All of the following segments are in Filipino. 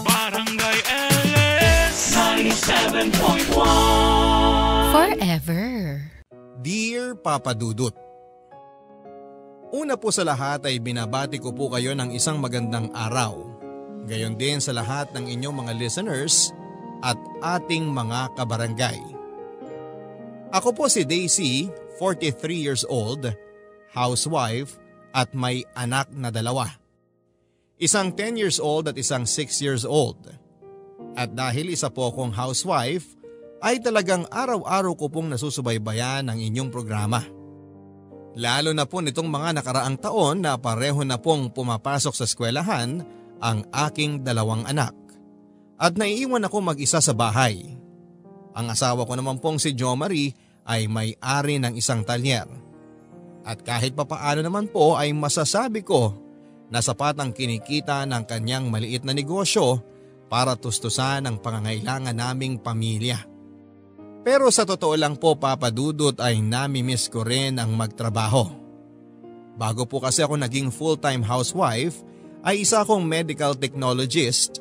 Barangay LS 97.1 Forever. Dear Papa Dudut, una po sa lahat ay binabati ko po kayo ng isang magandang araw. Gayon din sa lahat ng inyong mga listeners at ating mga kabarangay. Ako po si Daisy, 43 years old, housewife at may anak na 2. Isang 10 years old at isang 6 years old. At dahil isa po akong housewife, ay talagang araw-araw ko pong nasusubaybayan ang inyong programa. Lalo na po nitong mga nakaraang taon na pareho na pong pumapasok sa eskwelahan ang aking 2 anak. At naiiwan ako mag-isa sa bahay. Ang asawa ko naman pong si Jo Marie ay may-ari ng isang talyer. At kahit papaano naman po ay masasabi ko na sapat ang kinikita ng kanyang maliit na negosyo para tustusan ang pangangailangan naming pamilya. Pero sa totoo lang po Papa Dudut ay nami-miss ko rin ang magtrabaho. Bago po kasi ako naging full-time housewife ay isa akong medical technologist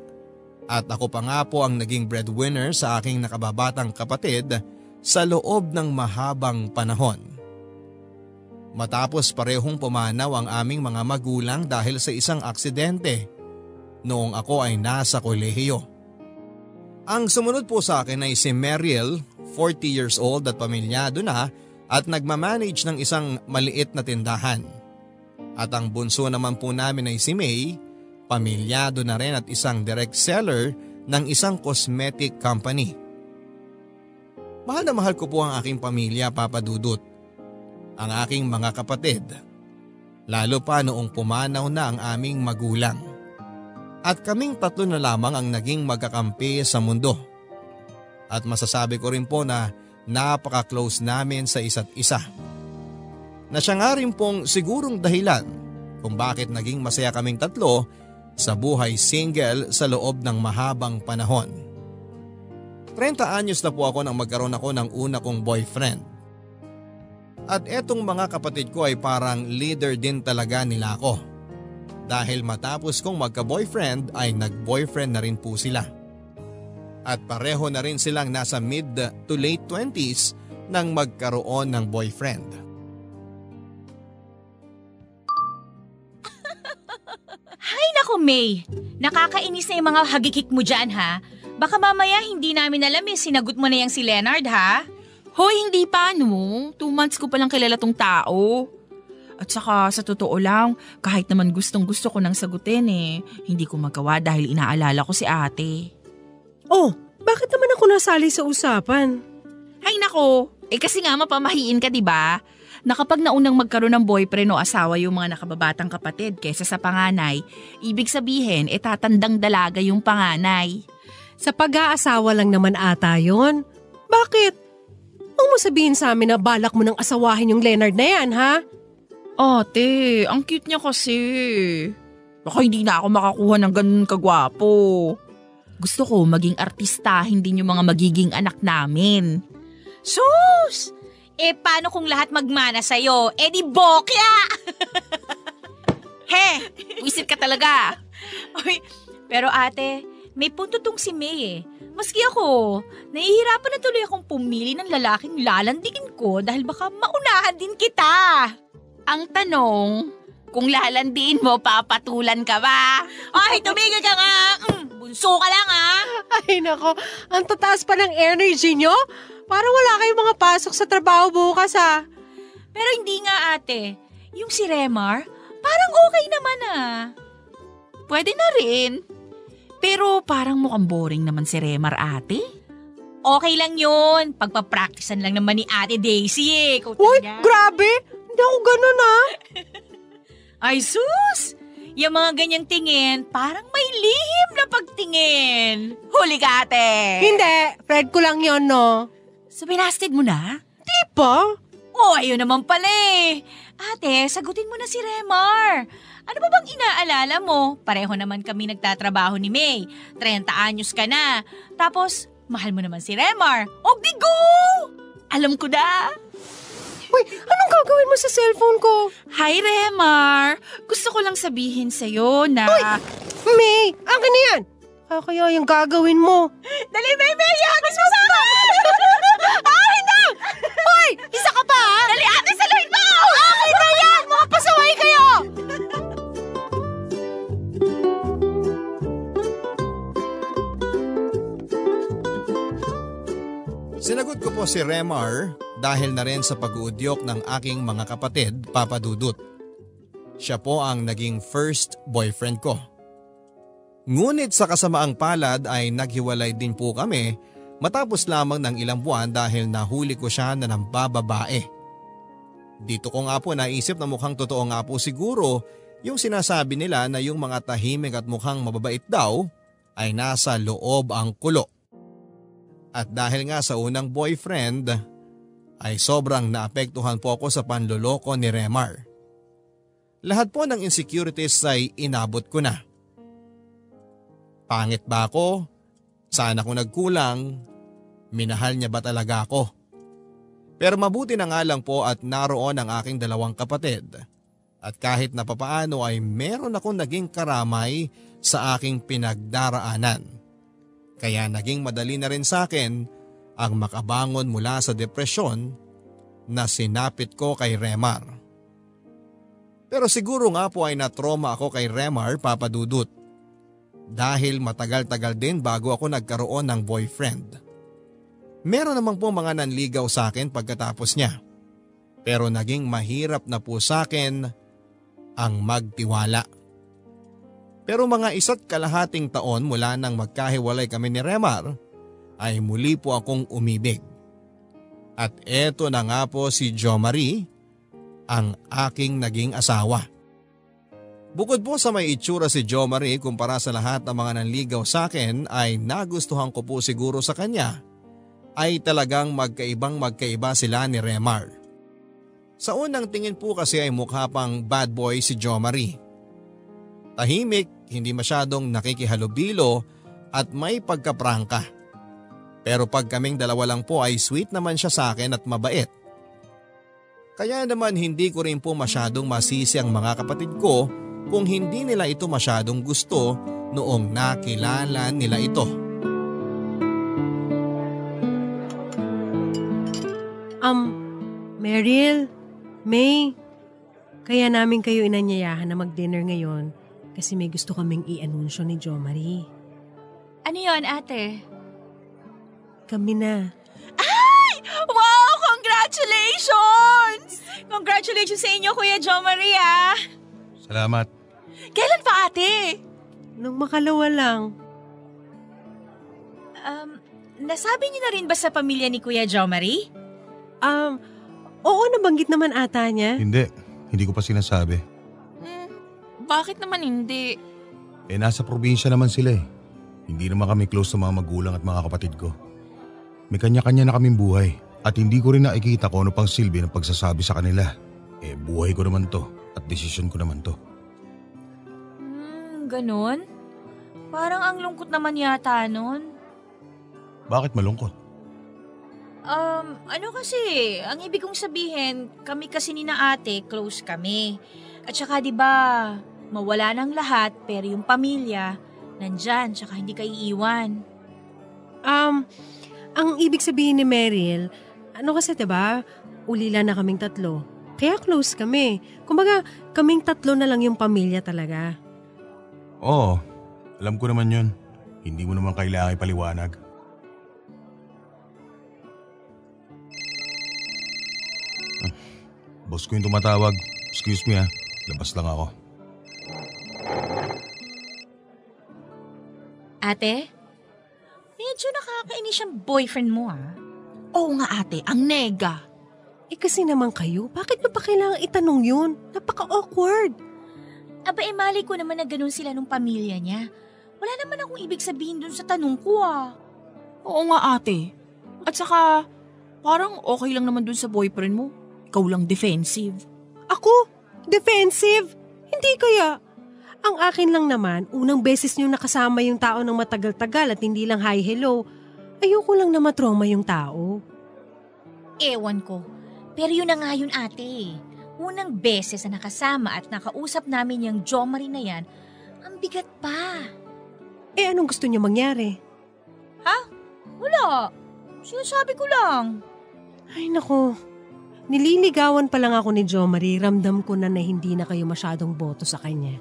at ako pa nga po ang naging breadwinner sa aking nakababatang kapatid sa loob ng mahabang panahon. Matapos parehong pumanaw ang aming mga magulang dahil sa isang aksidente noong ako ay nasa kolehiyo. Ang sumunod po sa akin ay si Meryl, 40 years old at pamilyado na at nagmamanage ng isang maliit na tindahan. At ang bunso naman po namin ay si May, pamilyado na rin at isang direct seller ng isang cosmetic company. Mahal na mahal ko po ang aking pamilya, Papa Dudut. Ang aking mga kapatid. Lalo pa noong pumanaw na ang aming magulang. At kaming 3 na lamang ang naging magkakampi sa mundo. At masasabi ko rin po na napaka-close namin sa isa't isa. Na siya nga rin pong sigurong dahilan kung bakit naging masaya kaming 3 sa buhay single sa loob ng mahabang panahon. 30 anyos na po ako nang magkaroon ako ng una kong boyfriend. At etong mga kapatid ko ay parang leader din talaga nila ako. Dahil matapos kong magka-boyfriend ay nag-boyfriend na rin po sila. At pareho na rin silang nasa mid to late 20s nang magkaroon ng boyfriend. Hay nako May, nakakainis na yung mga hagikik mo dyan ha. Baka mamaya hindi namin alam sinagot mo na yang si Leonard ha. Hoy, hindi pa no. 2 months ko palang kilala tong tao. At saka sa totoo lang, kahit naman gustong gusto ko nang sagutin hindi ko magawa dahil inaalala ko si ate. Oh, bakit naman ako nasali sa usapan? Hay nako, kasi nga mapamahiin ka diba? Na kapag naunang magkaroon ng boyfriend o asawa yung mga nakababatang kapatid kesa sa panganay, ibig sabihin tatandang dalaga yung panganay. Sa pag-aasawa lang naman ata yon. Bakit? Huwag mo sabihin sa amin na balak mo nang asawahin yung Leonard na yan, ha? Ate, ang cute niya kasi. Baka hindi na ako makakuha ng ganun kagwapo. Gusto ko maging artistahin din yung mga magiging anak namin. Sus! Paano kung lahat magmana sa'yo? Di bokya! He! Wisit ka talaga. Oy, pero ate, may punto tong si May Maski ako, nahihirapan na tuloy akong pumili ng lalaking lalandigin ko dahil baka maunahan din kita. Ang tanong, kung lalandiin mo, papatulan ka ba? Ay, tumigil ka nga! Bunso ka lang Ay nako, ang tataas pa ng energy nyo? Parang wala kayong mga pasok sa trabaho bukas Pero hindi nga ate, yung si Remar, parang okay naman Pwede na rin. Pero parang mukhang boring naman si Remar ate. Okay lang yun, pagpapracticean lang naman ni Ate Daisy Uy, grabe! Hindi ako ganun Ay sus! Yung mga ganyang tingin, parang may lihim na pagtingin. Huli ka ate! Hindi, Fred ko lang yon no? So binasted mo na? Di ba? Ayun naman pala Ate, sagutin mo na si Remar. Ano ba bang inaalala mo? Pareho naman kami nagtatrabaho ni May. 30 anyos ka na. Tapos, mahal mo naman si Remar. Di go! Alam ko na. Uy, anong gagawin mo sa cellphone ko? Hi, Remar. Gusto ko lang sabihin sa'yo na... Uy! May, akin na yan. Kaya yung gagawin mo. Dali, baby! Yagis mo sa akin! Akin na! Hoy! Isa ka pa ha? Dali, ate, saluhin mo! Akin na yan! Mga pasaway kayo! Sinagot ko po si Remar dahil na rin sa pag-uudyok ng aking mga kapatid, Papa Dudut. Siya po ang naging first boyfriend ko. Ngunit sa kasamaang palad ay naghiwalay din po kami matapos lamang ng ilang buwan dahil nahuli ko siya na nambababae. Dito ko nga po naisip na mukhang totoo nga po siguro yung sinasabi nila na yung mga tahimik at mukhang mababait daw ay nasa loob ang kulo. At dahil nga sa unang boyfriend ay sobrang naapektuhan po ako sa panloloko ni Remar. Lahat po ng insecurities ay inabot ko na. Pangit ba ako? Saan ako nagkulang? Minahal niya ba talaga ako? Pero mabuti na nga lang po at naroon ang aking dalawang kapatid. At kahit na papaano ay meron akong naging karamay sa aking pinagdaraanan. Kaya naging madali na rin sa akin ang makabangon mula sa depresyon na sinapit ko kay Remar. Pero siguro nga po ay natroma ako kay Remar, Papa Dudut. Dahil matagal-tagal din bago ako nagkaroon ng boyfriend. Meron naman po mga nanligaw sa akin pagkatapos niya. Pero naging mahirap na po sa akin ang magtiwala. Pero mga 1.5 taon mula nang magkahiwalay kami ni Remar ay muli po akong umibig. At eto na nga po si Jo Marie, ang aking naging asawa. Bukod po sa may itsura si Jo Marie kumpara sa lahat ng mga nanligaw sa akin ay nagustuhan ko po siguro sa kanya ay talagang magkaiba sila ni Remar. Sa unang tingin po kasi ay mukha pang bad boy si Jo Marie. Tahimik, hindi masyadong nakikihalubilo at may pagkaprangka. Pero pag kaming dalawa lang po ay sweet naman siya sa akin at mabait. Kaya naman hindi ko rin po masyadong masisi ang mga kapatid ko kung hindi nila ito masyadong gusto noong nakilala nila ito. Meryl, May, kaya namin kayo inanyayahan na mag-dinner ngayon kasi may gusto kaming i-anunsyo ni Jo Marie. Ano yon, ate? Kami na. Ay! Wow! Congratulations! Congratulations sa inyo, Kuya Jo Maria! Salamat. Kailan pa, ate? Nung makalawa lang. Nasabi niyo na rin ba sa pamilya ni Kuya Jo Marie? Oo, nabanggit naman ata niya. Hindi ko pa sinasabi. Bakit naman hindi? Nasa probinsya naman sila eh. Hindi naman kami close sa mga magulang at mga kapatid ko. May kanya-kanya na kaming buhay at hindi ko rin nakikita kung ano pang silbi ng pagsasabi sa kanila. Buhay ko naman to at desisyon ko naman to. Ganon? Parang ang lungkot naman yata nun. Bakit malungkot? Ano kasi, ang ibig kong sabihin, kami kasi ni na ate, close kami. At saka 'di ba, mawala ng lahat pero yung pamilya nandyan, tsaka hindi ka iiwan. Ang ibig sabihin ni Meryl, ano kasi 'di ba, ulila na kaming 3. Kaya close kami. Kumbaga, kaming 3 na lang yung pamilya talaga. Oo, alam ko naman yun. Hindi mo naman kailangan ipaliwanag. Boss ko yung tumatawag. Excuse me ha, labas lang ako. Ate, medyo nakakainis yung boyfriend mo Oo nga ate, ang nega. Kasi naman kayo, bakit nyo pa kailangan itanong yun? Napaka-awkward. Aba mali ko naman na ganun sila nung pamilya niya. Wala naman akong ibig sabihin dun sa tanong ko Oo nga ate. At saka, parang okay lang naman dun sa boyfriend mo. Ikaw lang defensive. Ako? Defensive? Hindi kaya. Ang akin lang naman, unang beses nyo nakasama yung tao ng matagal-tagal at hindi lang hi hello. Ayoko lang na matrauma yung tao. Ewan ko. Pero yun na nga yun ate. Unang beses na nakasama at nakausap namin yung Jo Marie na yan, ang bigat pa. Anong gusto niyo mangyari? Wala. Sinasabi ko lang. Ay nako, nililigawan pa lang ako ni Jo Marie. Ramdam ko na hindi na kayo masyadong boto sa kanya.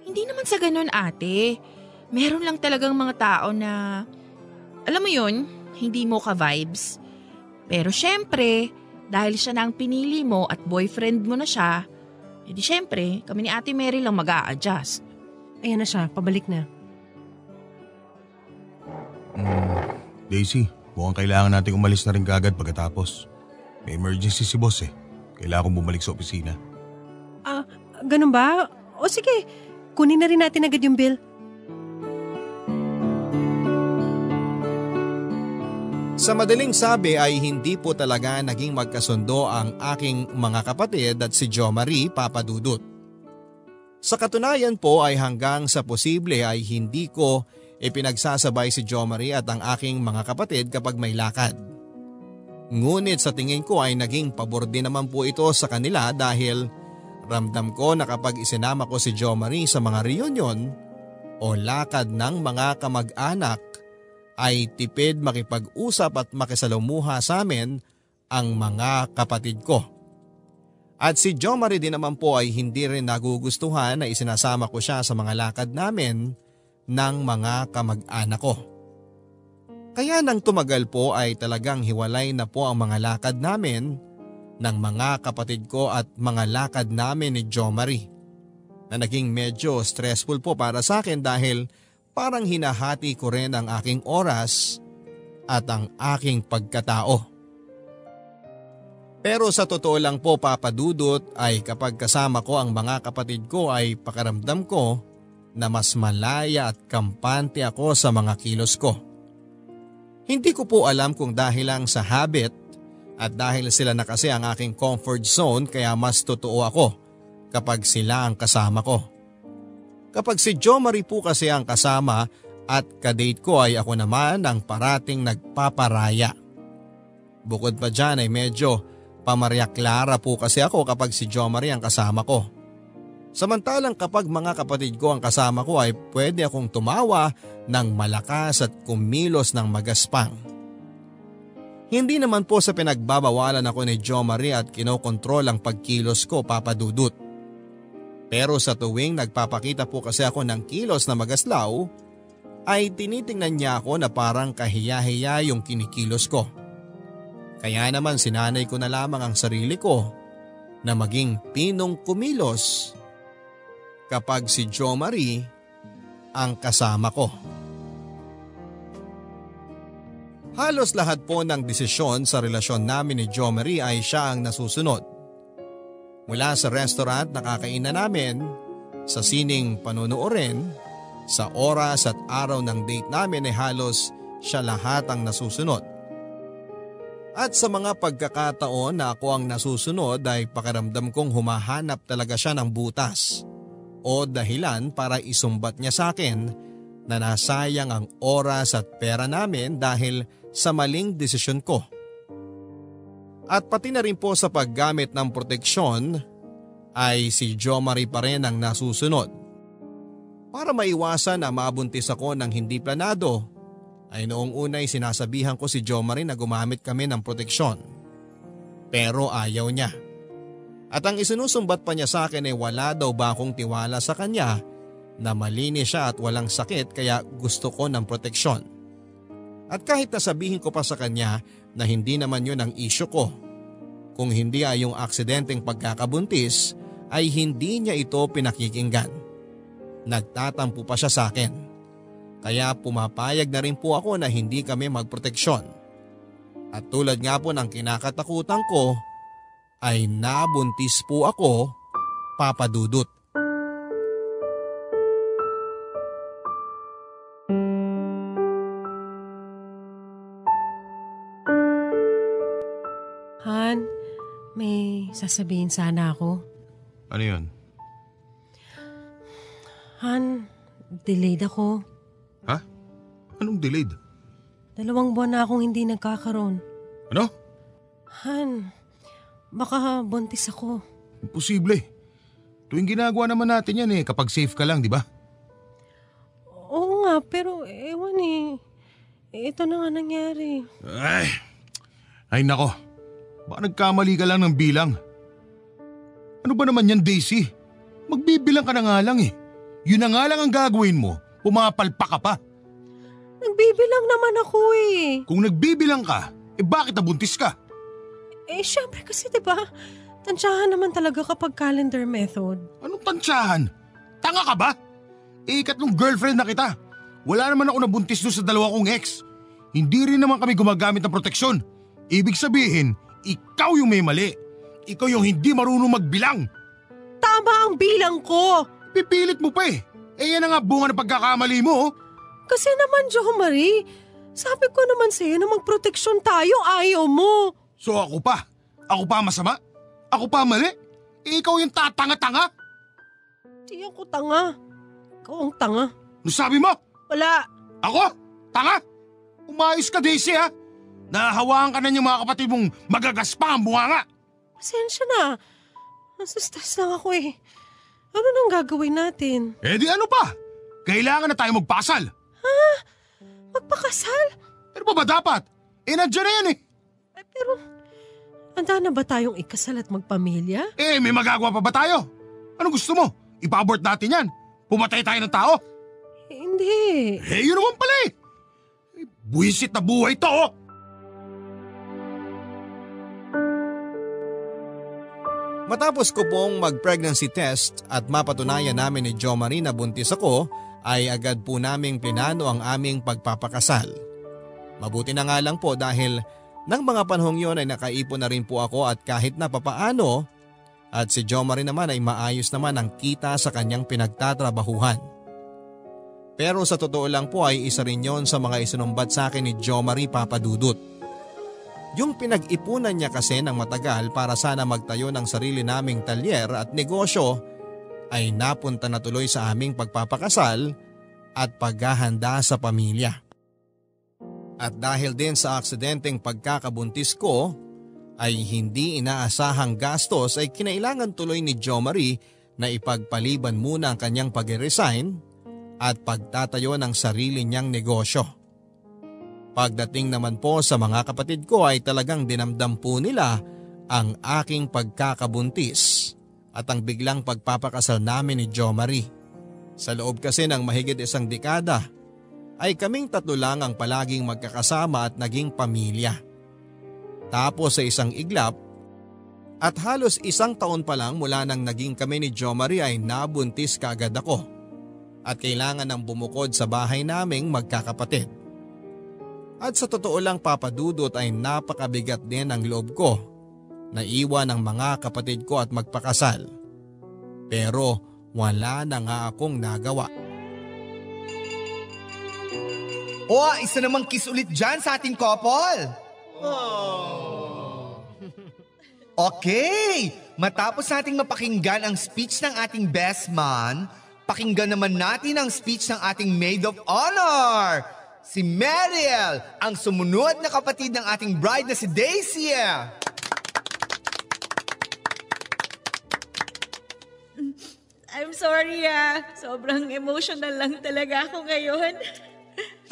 Hindi naman sa ganun, ate. Meron lang talagang mga tao na, alam mo yun, hindi mo ka-vibes. Pero syempre, dahil siya na ang pinili mo at boyfriend mo na siya, edi syempre, kami ni Ate Mary lang mag-a-adjust. Ayan na siya, pabalik na. Daisy, mukhang kailangan nating umalis na rin kaagad pagkatapos. May emergency si boss eh. Kailangan kong bumalik sa opisina. Ganun ba? O sige, kunin na rin natin agad yung bill. Sa madaling sabi ay hindi po talaga naging magkasundo ang aking mga kapatid at si Jo Marie, Papa Dudut. Sa katunayan po ay hanggang sa posible ay hindi ko ipinagsasabay si Jo Marie at ang aking mga kapatid kapag may lakad. Ngunit sa tingin ko ay naging pabor din naman po ito sa kanila dahil ramdam ko na kapag isinama ko si Jo Marie sa mga reunion o lakad ng mga kamag-anak ay tipid makipag-usap at makisalamuha sa amin ang mga kapatid ko. At si Jo Marie din naman po ay hindi rin nagugustuhan na isinasama ko siya sa mga lakad namin ng mga kamag-anak ko. Kaya nang tumagal po ay talagang hiwalay na po ang mga lakad namin ng mga kapatid ko at mga lakad namin ni Jo Marie. Na naging medyo stressful po para sa akin dahil parang hinahati ko rin ang aking oras at ang aking pagkatao. Pero sa totoo lang po, Papa Dudut, ay kapag kasama ko ang mga kapatid ko ay pakaramdam ko na mas malaya at kampante ako sa mga kilos ko. Hindi ko po alam kung dahil lang sa habit at dahil sila na kasi ang aking comfort zone kaya mas totoo ako kapag sila ang kasama ko. Kapag si Jo Marie po kasi ang kasama at kadate ko ay ako naman ang parating nagpaparaya. Bukod pa dyan ay medyo pamarya Clara po kasi ako kapag si Jo Marie ang kasama ko. Samantalang kapag mga kapatid ko ang kasama ko ay pwede akong tumawa ng malakas at kumilos ng magaspang. Hindi naman po sa pinagbabawalan ako ni Jo Marie at kinokontrol ang pagkilos ko, Papa Dudut. Pero sa tuwing nagpapakita po kasi ako ng kilos na magaslaw, ay tinitingnan niya ako na parang kahiya-hiya yung kinikilos ko. Kaya naman sinanay ko na lamang ang sarili ko na maging pinong kumilos kapag si Jo Marie ang kasama ko. Halos lahat po ng desisyon sa relasyon namin ni Jo Marie ay siya ang nasusunod. Mula sa restaurant na kakainan namin, sa sining panonoorin, sa oras at araw ng date namin ay halos siya lahat ang nasusunod. At sa mga pagkakataon na ako ang nasusunod ay pakiramdam kong humahanap talaga siya ng butas o dahilan para isumbat niya sa akin na nasayang ang oras at pera namin dahil sa maling desisyon ko. At pati na rin po sa paggamit ng proteksyon ay si Jo Marie pa rin ang nasusunod. Para maiwasan na mabuntis ako ng hindi planado ay noong una'y sinasabihan ko si Jo Marie na gumamit kami ng proteksyon. Pero ayaw niya. At ang isinusumbat pa niya sa akin ay wala daw ba akong tiwala sa kanya na malinis siya at walang sakit kaya gusto ko ng proteksyon. At kahit nasabihin ko pa sa kanya na hindi naman yun ang issue ko. Kung hindi ay yung aksidenteng pagkakabuntis ay hindi niya ito pinakikinggan. Nagtatampo pa siya sa akin. Kaya pumapayag na rin po ako na hindi kami magproteksyon. At tulad nga po ng kinakatakutan ko ay nabuntis po ako, Papa Dudut. Han, may sasabihin sana ako. Ano yun? Han, delayed ako. Ha? Anong delayed? 2 buwan na akong hindi nagkakaroon. Ano? Han, baka buntis ako. Imposible. Tuwing ginagawa naman natin yan kapag safe ka lang, di ba? Oo nga pero ewan eh. Ito na nga nangyari. Ay nako, baka nagkamali ka lang ng bilang. Ano ba naman yan, Daisy? Magbibilang ka na nga lang eh. Yun na nga lang ang gagawin mo, pumapalpa ka pa. Nagbibilang naman ako eh. Kung nagbibilang ka, bakit nabuntis ka? Syempre kasi diba, tansyahan naman talaga kapag calendar method. Anong tansyahan? Tanga ka ba? Ikatlong girlfriend na kita. Wala naman ako nabuntis doon sa dalawa kong ex. Hindi rin naman kami gumagamit ng proteksyon. Ibig sabihin, ikaw yung may mali. Ikaw yung hindi marunong magbilang. Tama ang bilang ko. Pipilit mo pa eh. Yan na nga bunga ng pagkakamali mo. Kasi naman, Jo Marie, sabi ko naman sa'yo na magproteksyon tayo, ayaw mo. So ako pa? Ako pa masama? Ako pa mali? Ikaw yung tatanga-tanga? Di ako tanga. Ikaw ang tanga. Ano sabi mo? Wala. Ako? Tanga? Umayos ka, Daisy ha? Nahahawaan ka na yung mga kapatid mong magagaspa ang bunganga. Pasensya na. Nasa stress lang ako eh. Ano nang gagawin natin? Di ano pa? Kailangan na tayo magpakasal. Magpakasal? Pero pa ba dapat? Nandiyan na yan eh. Pero, handa na ba tayong ikasal at magpamilya? May magagawa pa ba tayo? Ano gusto mo? Ipa-abort natin yan? Pumatay tayo ng tao? Hindi. Yun naman pala eh. Buwisit na buhay to oh. Matapos ko pong mag-pregnancy test at mapatunayan namin ni Jo Marie na buntis ako, ay agad po naming plinano ang aming pagpapakasal. Mabuti na nga lang po dahil nang mga panahong yon ay nakaipon na rin po ako at kahit na papaano at si Jo Marie naman ay maayos naman ang kita sa kanyang pinagtatrabahuhan. Pero sa totoo lang po ay isa rin yon sa mga isinumbat sa akin ni Jo Marie Papadudut. Yung pinag-ipunan niya kasi ng matagal para sana magtayo ng sarili naming talyer at negosyo ay napunta na tuloy sa aming pagpapakasal at paghahanda sa pamilya. At dahil din sa aksidenteng pagkakabuntis ko ay hindi inaasahang gastos ay kinailangan tuloy ni Jo Marie na ipagpaliban muna ang kanyang pag-resign at pagtatayo ng sarili niyang negosyo. Pagdating naman po sa mga kapatid ko ay talagang dinamdam po nila ang aking pagkakabuntis at ang biglang pagpapakasal namin ni Jo Marie. Sa loob kasi ng mahigit isang dekada ay kaming tatlo lang ang palaging magkakasama at naging pamilya. Tapos sa isang iglap at halos isang taon pa lang mula nang naging kami ni Jo Marie ay nabuntis kaagad ako at kailangan ng bumukod sa bahay naming magkakapatid. At sa totoo lang Papadudot ay napakabigat din ang loob ko na iwan ang mga kapatid ko at magpakasal. Pero wala na nga akong nagawa. Isa namang kiss ulit dyan sa ating couple. Okay, matapos nating mapakinggan ang speech ng ating best man, pakinggan naman natin ang speech ng ating maid of honor. Si Mariel, ang sumunod na kapatid ng ating bride na si Daisy. I'm sorry sobrang emotional lang talaga ako ngayon.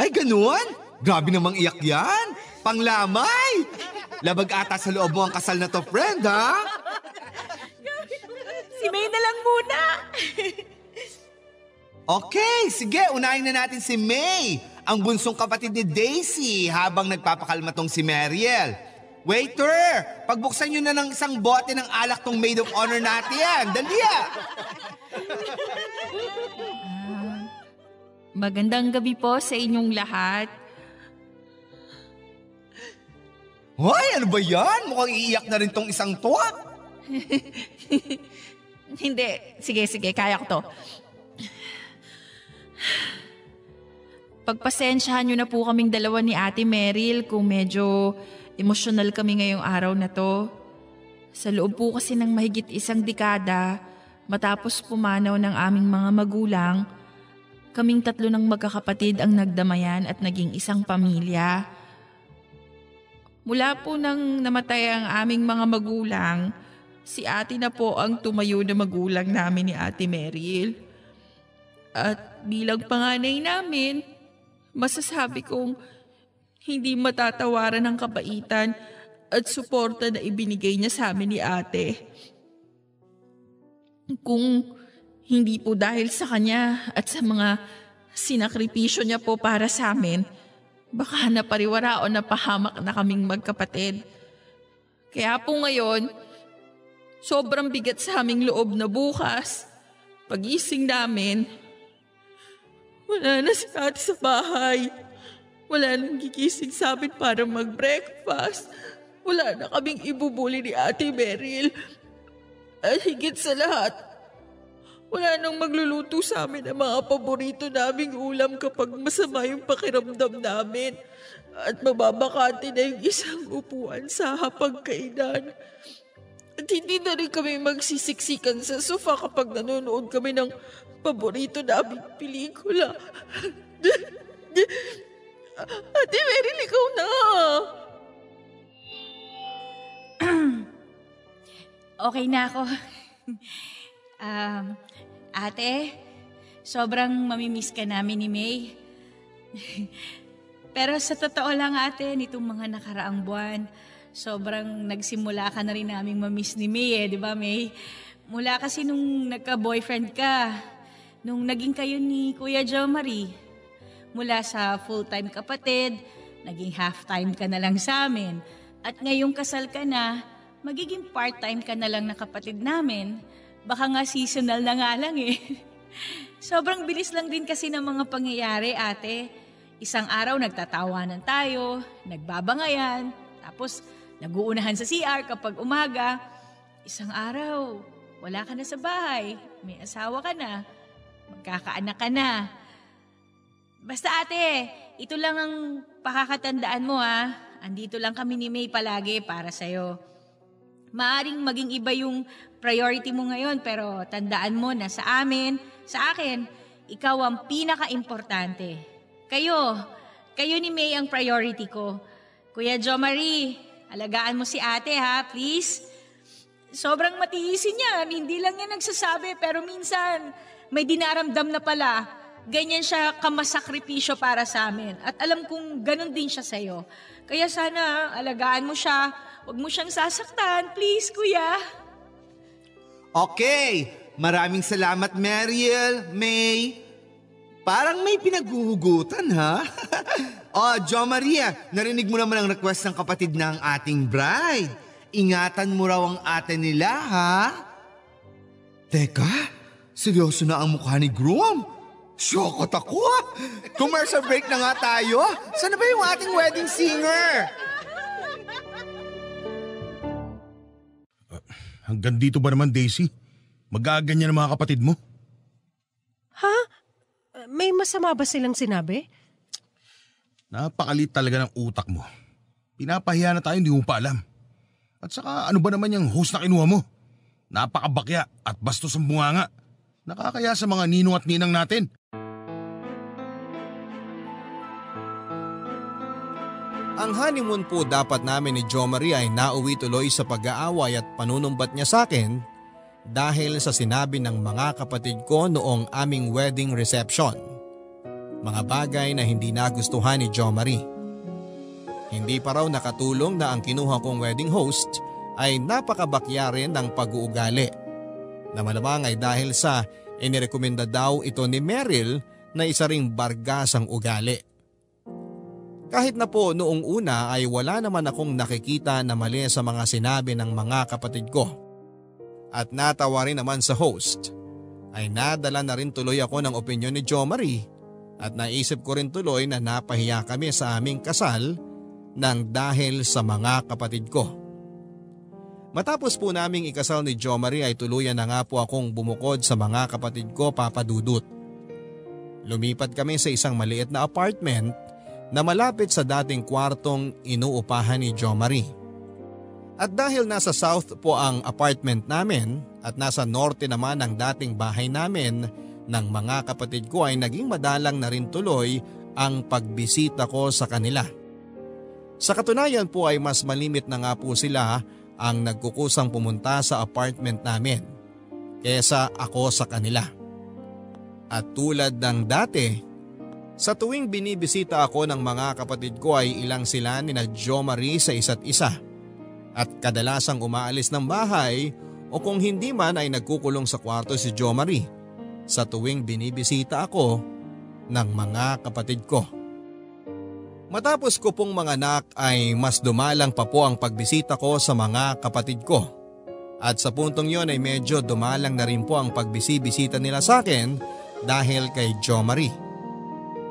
Ay, ganun? Grabe namang iyak yan. Panglamay. Labag ata sa loob mo ang kasal na to, friend, ha? Si May na lang muna. Okay, sige, unahin na natin si May, ang bunsong kapatid ni Daisy habang nagpapakalma tong si Mariel. Waiter, pagbuksan nyo na ng isang bote ng alak tong maid of honor natin. Dali Magandang gabi po sa inyong lahat. Hoy, ano ba yan? Mukhang iiyak na rin tong isang to. Hindi. Sige, kaya ko to. Pagpasensyahan nyo na po kaming dalawa ni Ate Meryl kung medyo emosyonal kami ngayong araw na to. Sa loob po kasi ng mahigit isang dekada, matapos pumanaw ng aming mga magulang, kaming tatlo ng magkakapatid ang nagdamayan at naging isang pamilya. Mula po nang namatay ang aming mga magulang, si ate na po ang tumayo na magulang namin ni Ate Meryl. At bilang panganay namin, masasabi kong hindi matatawaran ang kabaitan at suporta na ibinigay niya sa amin ni ate. Kung hindi po dahil sa kanya at sa mga sinakripisyo niya po para sa amin, baka napariwara o napahamak na kaming magkapatid. Kaya po ngayon, sobrang bigat sa aming loob na bukas, pagising namin, wala na si ate sa bahay. Wala nang gigising sa amin para mag-breakfast. Wala na kaming ibubuli ni Ate Meryl. At higit sa lahat, wala nang magluluto sa amin ang mga paborito naming ulam kapag masama yung pakiramdam namin. At mababakante na yung isang upuan sa hapagkainan. At hindi na rin kami magsisiksikan sa sofa kapag nanonood kami ng paborito naming pelikula. Ate Meryl, ikaw na. Okay na ako. Ate, sobrang mamimiss ka namin ni May. Pero sa totoo lang ate, nitong mga nakaraang buwan, sobrang nagsimula ka na rin naming mamiss ni May di ba May? Mula kasi nung nagka-boyfriend ka, nung naging kayo ni Kuya Jo Marie, mula sa full-time kapatid, naging half-time ka na lang sa amin. At ngayong kasal ka na, magiging part-time ka na lang na kapatid namin. Baka nga seasonal na nga lang eh. Sobrang bilis lang din kasi ng mga pangyayari ate. Isang araw nagtatawanan tayo, nagbabangayan, tapos nag-uunahan sa CR kapag umaga. Isang araw, wala ka na sa bahay, may asawa ka na, magkakaanak ka na. Basta ate, ito lang ang pakakatandaan mo ha. Andito lang kami ni May palagi para sa'yo. Maaring maging iba yung priority mo ngayon pero tandaan mo na sa amin, sa akin, ikaw ang pinaka-importante. Kayo ni May ang priority ko. Kuya Jo Marie, alagaan mo si ate ha, please. Sobrang matiisin niya, hindi lang niya nagsasabi pero minsan may dinaramdam na pala. Ganyan siya kamasakripisyo para sa amin. At alam kong ganun din siya sa'yo. Kaya sana alagaan mo siya. Huwag mo siyang sasaktan. Please, kuya. Okay. Maraming salamat, Meryl, May. Parang may pinaghuhugutan, ha? Jo Maria, narinig mo naman ang request ng kapatid ng ating bride. Ingatan mo raw ang ate nila, ha? Teka, seryoso na ang mukha ni groom? Syokot ako ah! Commercial break na nga tayo. Sana ba yung ating wedding singer? Hanggang dito ba naman, Daisy? Mag-aaganyan ang mga kapatid mo? Ha? May masama ba silang sinabi? Napakalit talaga ng utak mo. Pinapahiya na tayo, hindi mo pa alam. At saka ano ba naman yung host na kinuha mo? Napakabakya at bastos ang bunganga. Nakakaya sa mga ninong at ninang natin. Ang honeymoon po dapat namin ni Jo Marie ay nauwi tuloy sa pag-aaway at panunumbat niya sa akin dahil sa sinabi ng mga kapatid ko noong aming wedding reception. Mga bagay na hindi nagustuhan ni Jo Marie. Hindi pa raw nakatulong na ang kinuha kong wedding host ay napakabakya rin ng pag-uugali. Na malamang ay dahil sa inirekomenda daw ito ni Meryl na isa ring bargasang ugali. Kahit na po noong una ay wala naman akong nakikita na mali sa mga sinabi ng mga kapatid ko. At natawa rin naman sa host, ay nadala na rin tuloy ako ng opinyon ni Jo Marie at naisip ko rin tuloy na napahiya kami sa aming kasal nang dahil sa mga kapatid ko. Matapos po naming ikasal ni Jo Marie ay tuluyan na nga po akong bumukod sa mga kapatid ko, Papa Dudut. Lumipat kami sa isang maliit na apartment na malapit sa dating kwartong inuupahan ni Jo Marie. At dahil nasa south po ang apartment namin at nasa norte naman ang dating bahay namin ng mga kapatid ko ay naging madalang na rin tuloy ang pagbisita ko sa kanila. Sa katunayan po ay mas malimit na nga po sila ang nagkukusang pumunta sa apartment namin kesa ako sa kanila. At tulad ng dati Sa tuwing binibisita ako ng mga kapatid ko ay ilang sila ni na Jo Marie sa isa't isa. At kadalasang umaalis ng bahay o kung hindi man ay nagkukulong sa kwarto si Jo Marie sa tuwing binibisita ako ng mga kapatid ko. Matapos ko pong manganak ay mas dumalang pa po ang pagbisita ko sa mga kapatid ko. At sa puntong yon ay medyo dumalang na rin po ang pagbisibisita nila sa akin dahil kay Jo Marie.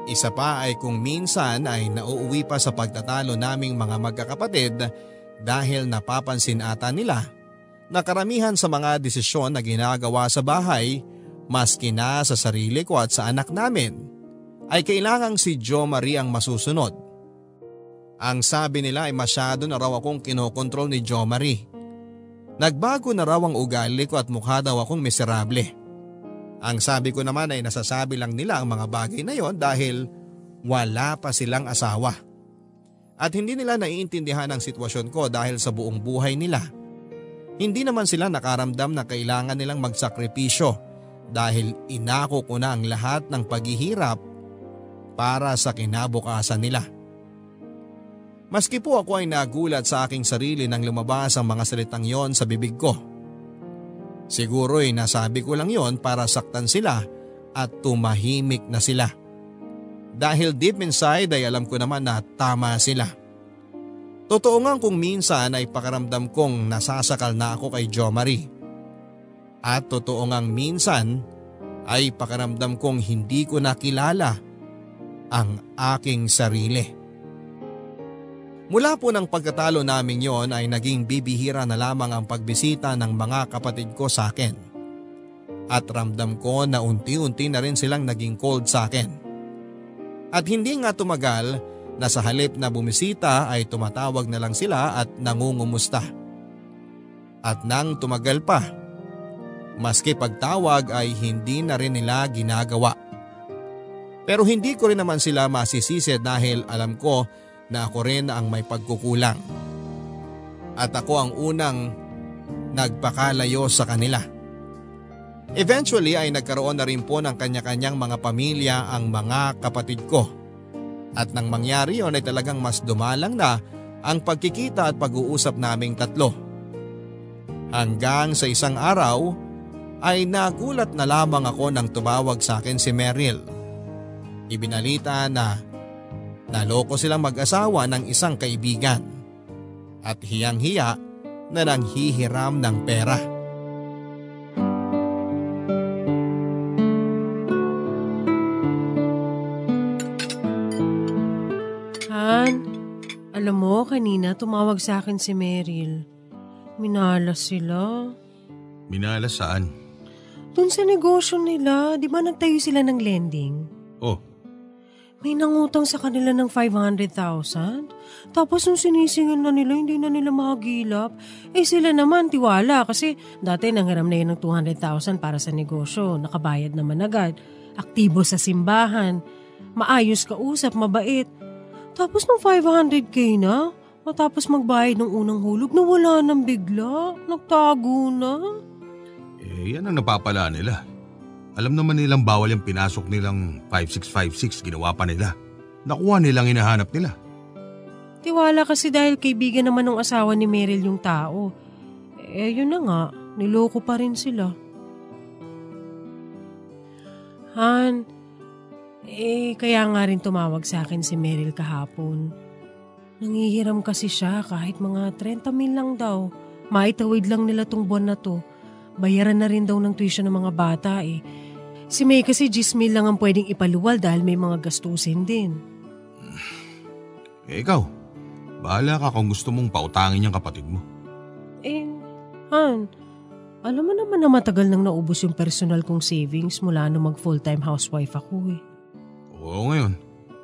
Isa pa ay kung minsan ay nauuwi pa sa pagtatalo naming mga magkakapatid dahil napapansin ata nila na karamihan sa mga desisyon na ginagawa sa bahay maski na sa sarili ko at sa anak namin ay kailangang si Jo Marie ang masusunod. Ang sabi nila ay masyado na raw akong kinokontrol ni Jo Marie. Nagbago na raw ang ugali ko at mukha daw akong miserable. Ang sabi ko naman ay nasasabi lang nila ang mga bagay na yon dahil wala pa silang asawa. At hindi nila naiintindihan ang sitwasyon ko dahil sa buong buhay nila. Hindi naman sila nakaramdam na kailangan nilang magsakripisyo dahil inako ko na ang lahat ng paghihirap para sa kinabukasan nila. Maski po ako ay nagulat sa aking sarili nang lumabas ang mga salitang yon sa bibig ko. Siguro ay nasabi ko lang yon para saktan sila at tumahimik na sila. Dahil deep inside ay alam ko naman na tama sila. Totoo nga kung minsan ay pakaramdam kong nasasakal na ako kay Jo Marie. At totoo ngang minsan ay pakaramdam kong hindi ko nakilala ang aking sarili. Mula po ng pagkatalo namin yon ay naging bibihira na lamang ang pagbisita ng mga kapatid ko sa akin. At ramdam ko na unti-unti na rin silang naging cold sa akin. At hindi nga tumagal na sa halip na bumisita ay tumatawag na lang sila at nangungumusta. At nang tumagal pa, maski pagtawag ay hindi na rin nila ginagawa. Pero hindi ko rin naman sila masisisi dahil alam ko na ako rin ang may pagkukulang. At ako ang unang nagpakalayo sa kanila. Eventually ay nagkaroon na rin po ng kanya-kanyang mga pamilya ang mga kapatid ko. At nang mangyari yon ay talagang mas dumalang na ang pagkikita at pag-uusap naming tatlo. Hanggang sa isang araw ay nagulat na lamang ako nang tumawag sa akin si Meryl. Ibinalita na naloko silang mag-asawa ng isang kaibigan at hiyang-hiya na nanghihiram ng pera. Han, alam mo kanina tumawag sa akin si Meryl. Minalas sila. Minalas saan? Doon sa negosyo nila, di ba nagtayo sila ng lending? Oh, May nangutang sa kanila ng 500,000. Tapos nung sinisingil na nila, hindi na nila mahagilap. Sila naman tiwala kasi dati nanghiram na yun ng 200,000 para sa negosyo. Nakabayad naman agad. Aktibo sa simbahan. Maayos kausap, mabait. Tapos nung 500k na, matapos magbayad ng unang hulog, nawala nang bigla. Nagtago na. yan ang napapala nila. Alam naman nilang bawal yung pinasok nilang 5656, ginawa pa nila. Nakuha nilang hinahanap nila. Tiwala kasi dahil kaibigan naman ng asawa ni Meryl yung tao. Yun na nga, niloko pa rin sila. Han, kaya nga rin tumawag sa akin si Meryl kahapon. Nangihiram kasi siya kahit mga 30,000 lang daw. Maitawid lang nila tong buwan na to. Bayaran na rin daw ng tuition ng mga bata Si May kasi 10,000 lang ang pwedeng ipaluwal dahil may mga gastusin din. Ikaw, bahala ka kung gusto mong pautangin yung kapatid mo. Han, alam mo naman na matagal nang naubos yung personal kong savings mula nung mag full-time housewife ako Oo ngayon,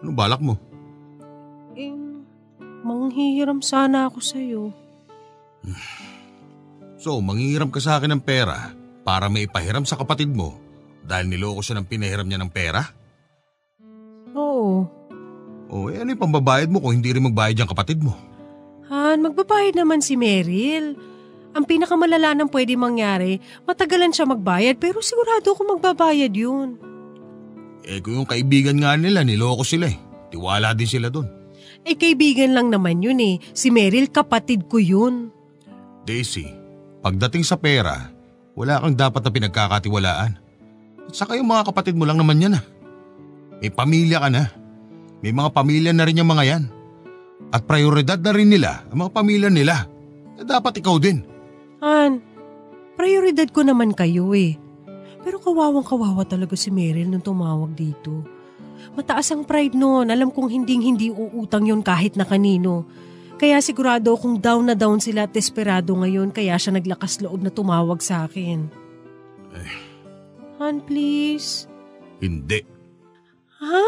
ano balak mo? Manghihiram sana ako sa'yo. So, manghihiram ka sa akin ng pera para may ipahiram sa kapatid mo dahil niloko siya ng pinahiram niya ng pera? Oo. Ano yung pambabayad mo kung hindi rin magbayad yung kapatid mo? Han, magbabayad naman si Meryl. Ang pinakamalala ng pwede mangyari, matagalan siya magbayad pero sigurado ako magbabayad yun. Kung yung kaibigan nga nila, niloko sila eh. Tiwala din sila dun. Kaibigan lang naman yun eh. Si Meryl, kapatid ko yun. Daisy, pagdating sa pera, wala kang dapat na pinagkakatiwalaan. At saka yung mga kapatid mo lang naman yan ah. May pamilya ka na. May mga pamilya na rin yung mga yan. At prioridad na rin nila ang mga pamilya nila. Dapat ikaw din. Han, prioridad ko naman kayo eh. Pero kawawang-kawawa talaga si Meryl nung tumawag dito. Mataas ang pride noon. Alam kong hindi uutang yon kahit na kanino. Kaya sigurado akong down na down sila at desperado ngayon kaya siya naglakas loob na tumawag sa akin. Han, please. Hindi. Ha?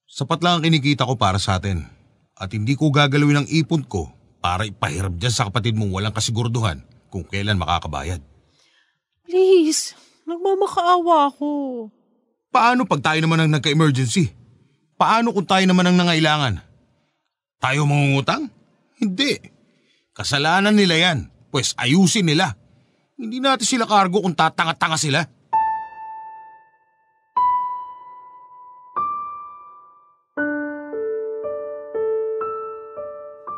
Sapat lang ang kinikita ko para sa atin. At hindi ko gagalawin ang ipon ko para ipahirap dyan sa kapatid mong walang kasiguraduhan kung kailan makakabayad. Please, nagmamakaawa ako. Paano pag tayo naman ang nagka-emergency? Paano kung tayo naman ang nangailangan? Tayo mangungutang? Hindi. Kasalanan nila yan, pues ayusin nila. Hindi natin sila kargo kung tatanga-tanga sila.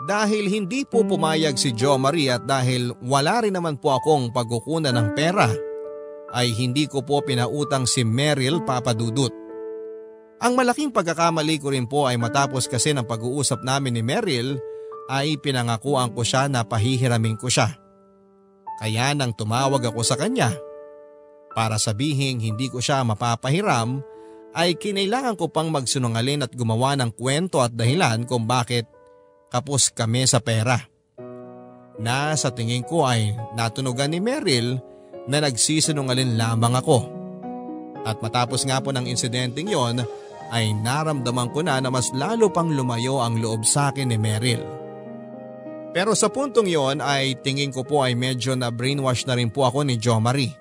Dahil hindi po pumayag si Jo Marie at dahil wala rin naman po akong pagkukunan ng pera, ay hindi ko po pinautang si Meryl Papadudut. Ang malaking pagkakamali ko rin po ay matapos kasi ng pag-uusap namin ni Meryl ay pinangakuan ko siya na pahihiramin ko siya. Kaya nang tumawag ako sa kanya para sabihing hindi ko siya mapapahiram ay kinailangan ko pang magsinungaling at gumawa ng kwento at dahilan kung bakit kapos kami sa pera. Na sa tingin ko ay natunugan ni Meryl na nagsisinungaling lamang ako. At matapos nga po ng insidenteng yon ay naramdaman ko na mas lalo pang lumayo ang loob sa akin ni Meryl. Pero sa puntong yon ay tingin ko po ay medyo na brainwash na rin po ako ni Jo Marie.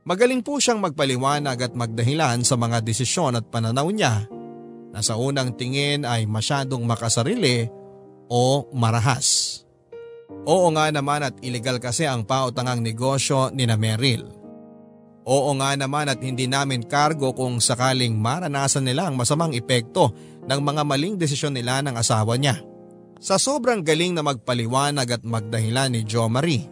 Magaling po siyang magpaliwanag at magdahilan sa mga desisyon at pananaw niya na sa unang tingin ay masyadong makasarili o marahas. Oo nga naman at illegal kasi ang pautangang negosyo ni na Meryl. Oo nga naman at hindi namin kargo kung sakaling maranasan nila ang masamang epekto ng mga maling desisyon nila ng asawa niya. Sa sobrang galing na magpaliwanag at magdahilan ni Jo Marie,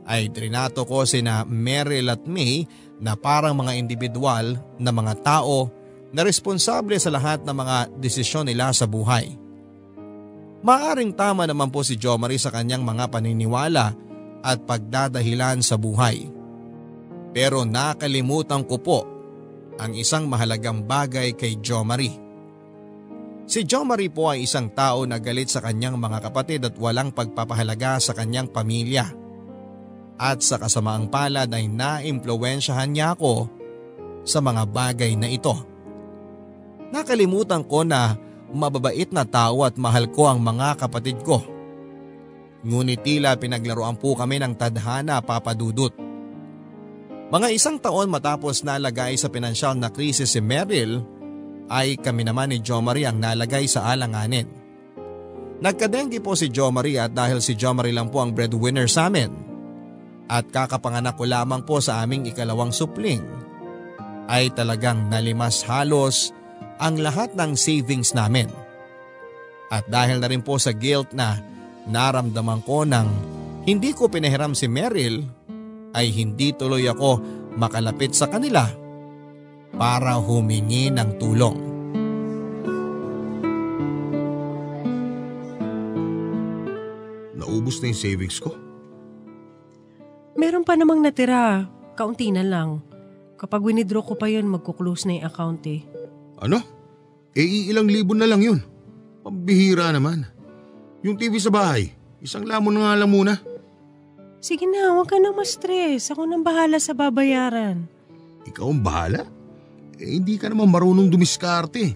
ay trinato ko sina Meryl at May na parang mga individual na mga tao na responsable sa lahat ng mga desisyon nila sa buhay. Maaring tama naman po si Jo Marie sa kanyang mga paniniwala at pagdadahilan sa buhay. Pero nakalimutan ko po ang isang mahalagang bagay kay Jo Marie. Si Jo Marie po ay isang tao na galit sa kanyang mga kapatid at walang pagpapahalaga sa kanyang pamilya. At sa kasamaang palad ay naimpluwensyahan niya ako sa mga bagay na ito. Nakalimutan ko na mababait na tao at mahal ko ang mga kapatid ko. Ngunit tila pinaglaruan po kami ng tadhana, Papadudut. Mga isang taon matapos nalagay sa pinansyal na krisis si Meryl, ay kami naman ni Jo Marie ang nalagay sa alanganin. Nagkadenggi po si Jo Marie at dahil si Jo Marie lang po ang breadwinner sa amin at kakapanganak ko lamang po sa aming ikalawang supling, ay talagang nalimas halos ang lahat ng savings namin. At dahil na rin po sa guilt na naramdaman ko nang hindi ko pinahiram si Meryl, ay hindi tuloy ako makalapit sa kanila para humingi ng tulong. Naubos na yung savings ko. Meron pa namang natira. Kaunti na lang. Kapag winidraw ko pa yun, magkuklose na yung account eh. Ano? Ilang libo na lang yun. Pambihira naman. Yung TV sa bahay, isang lamon na nga lang muna. Sige na, huwag ka na ma-stress. Ako nang bahala sa babayaran. Ikaw ang bahala? Hindi ka naman marunong dumiskarte.